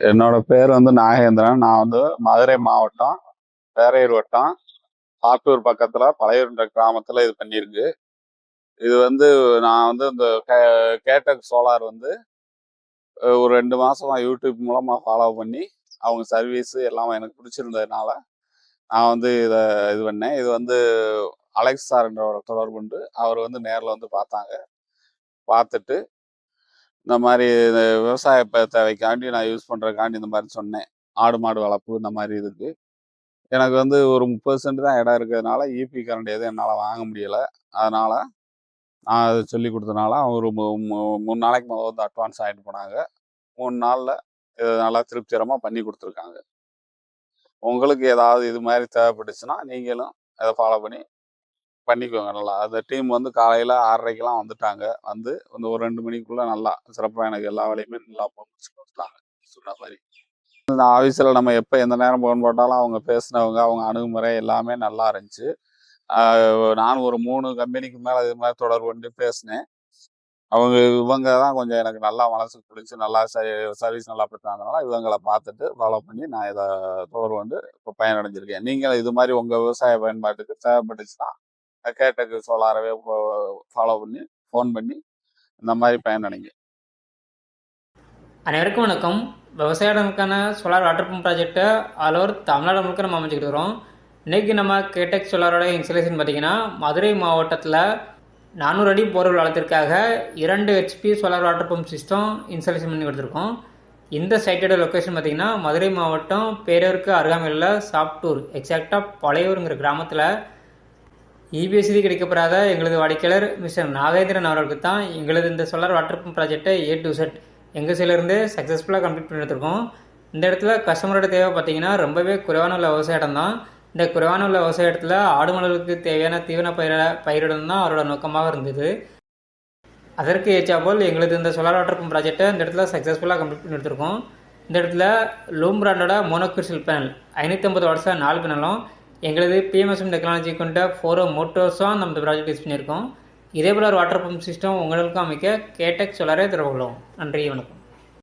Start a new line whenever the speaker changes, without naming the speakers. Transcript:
என்னோட பேர் வந்து நாகேந்திரன். நான் வந்து மதுரை மாவட்டம், பேரையூர் வட்டம், ஆத்தூர் பக்கத்துல பழையூர்ன்ற கிராமத்துல இது பண்ணியிருக்கு. இது வந்து நான் வந்து இந்த கேட்டக் சோலார் வந்து ஒரு 2 மாசமா யூடியூப் மூலமா ஃபாலோ பண்ணி, அவங்க சர்வீஸ் எல்லாம் எனக்கு பிடிச்சிருந்ததுனால, நான் வந்து இது பண்ணேன். இது வந்து அலெக்ஸ் சார்ன்றவர தொடர்பு கொண்டு, அவர் வந்து நேர்ல வந்து பார்த்தாங்க. பார்த்துட்டு, இந்த மாரி விவசாய தேவைக்காண்டி நான் யூஸ் பண்றதுக்காண்டி இந்த மாரி சொன்னேன். ஆடு, மாடு வளர்ப்பு இந்த மாரி இதுக்கு. எனக்கு வந்து ஒரு 30 சென்ட் தான் இடம் இருக்கிறதுனால, ஈபி கரண்ட் எதுவும் என்னால வாங்க முடியல. அதனால, நான் அத சொல்லிக் குடுத்தனால, ஒரு 3 நாளைக்கு மொத வந்து அட்வான்ஸ் வாங்கிட்டு போனாங்க. 3 நாள்ல இத நல்லா திருப்திகரமா பண்ணி குடுத்துருக்காங்க. உங்களுக்கு ஏதாவது இது மாரி தேவைப்பட்டுச்சுன்னா, நீங்களும் அத ஃபாலோ பண்ணி பண்ணிக்கோங்க நல்லா. அந்த டீம் வந்து காலையில 6:30க்கெல்லாம் வந்துட்டாங்க. வந்து ஒரு 2 மணிக்குள்ள நல்லா சிறப்பா எனக்கு எல்லா வேலையுமே நல்லா முடிச்சு குடுத்துட்டாங்க. சொன்ன மாரி. இந்த ஆஃபீஸ்ல நம்ம எப்ப எந்த நேரம் ஃபோன் போட்டாலும் அவங்க பேசினவங்க, அவங்க அணுகுமுறை எல்லாமே நல்லா இருந்துச்சு. நானும் ஒரு 3 கம்பெனிக்கு மேல இது மாரி தொடர்பு கொண்டு பேசினேன். இவங்க தான் கொஞ்சம் எனக்கு நல்லா மனசுக்கு பிடிச்சு நல்லா சர்வீஸ் நல்லா பண்றாங்கனால, இவங்கள பார்த்துட்டு ஃபாலோ பண்ணி நான் இத தொடர்பு கொண்டு இப்ப பயனடைஞ்சிருக்கேன். நீங்களும் இது மாரி உங்க விவசாய பயன்பாட்டுக்கு தேவைப்பட்டுச்சுன்னா, கேட்டக் சோலாரவே ஃபாலோ பண்ணி, ஃபோன் பண்ணி இந்த மாரி பயனடைங்க.
அனைவருக்கும் வணக்கம். விவசாயிகளுக்கான சோலார் வாட்டர் பம்ப் ப்ராஜெக்டை ஆல் ஓவர் தமிழ்நாடு முழுக்க நம்ம அமைச்சிக்கிட்டு இருக்கிறோம். இன்றைக்கி நம்ம கேடெக் சோலாரோட இன்ஸ்டலேஷன் பார்த்திங்கன்னா, மதுரை மாவட்டத்தில் 400 அடி போர்வெல் வளத்திற்காக 2 HP solar water pump system installation பண்ணி கொடுத்துருக்கோம். இந்த சைட்டோட லொக்கேஷன் பார்த்திங்கன்னா, மதுரை மாவட்டம் பேரூருக்கு அருகாமையில் சாப்டூர், எக்ஸாக்டாக பழையூருங்கிற கிராமத்தில் இபிஎஸ்சி கிடைக்கப்படாத எங்களது வாடிக்கையாளர் மிஸ்டர் நாகேந்திரன் அவர்களுக்கு தான் எங்களது இந்த சோலார் வாட்டர் பம்ப் ப்ராஜெக்டை A to Z எங்கள் சைட்லேருந்து சக்ஸஸ்ஃபுல்லாக கம்ப்ளீட் பண்ணி எடுத்திருக்கோம். இந்த இடத்துல கஸ்டமரோட தேவை பார்த்தீங்கன்னா ரொம்பவே குறைவான உள்ள விவசாய இடம் தான். இந்த குறைவான உள்ள விவசாய இடத்துல ஆடு மாடுகளுக்கு தேவையான தீவன பயிரிடம் தான் அவரோட நோக்கமாக இருந்தது. அதற்கு ஏற்றாப்போல் எங்களது இந்த சோலார் வாட்டர் பம்ப் ப்ராஜெக்டை இந்த இடத்துல சக்ஸஸ்ஃபுல்லாக கம்ப்ளீட் பண்ணி எடுத்திருக்கோம். இந்த இடத்துல லூம் பிராண்டோட மோனோக்ரிஸ்டல் பேனல் 550 வாட்ஸாக 4 பேனலும் எங்களது பிஎம்எஸ்எம் டெக்னாலஜி கொண்ட 4 மோட்டர்ஸும் நம்ம ப்ராஜெக்ட் யூஸ் பண்ணியிருக்கோம். இதே போல் ஒரு வாட்டர் பம்ப் சிஸ்டம் உங்களுக்கும் அமைக்க கேடெக் சோலாரை திறவுள்ளோம். நன்றி, வணக்கம்.